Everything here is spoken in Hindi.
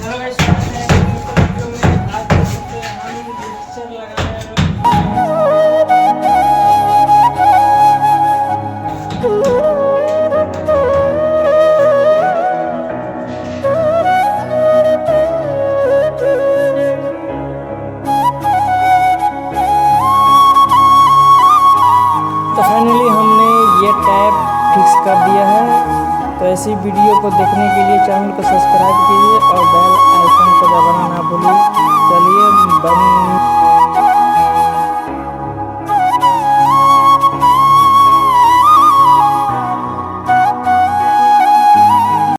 हेलो गाइस, स्वागत है एक नई वीडियो में। आज देख सकते हैं हम मिक्सर लगा रहे हैं। तो फाइनली हमने ये टैब फिक्स कर दिया है। तो ऐसी वीडियो को देखने के लिए चैनल को सब्सक्राइब कीजिए और बेल आइकन को दबाना ना भूलिए।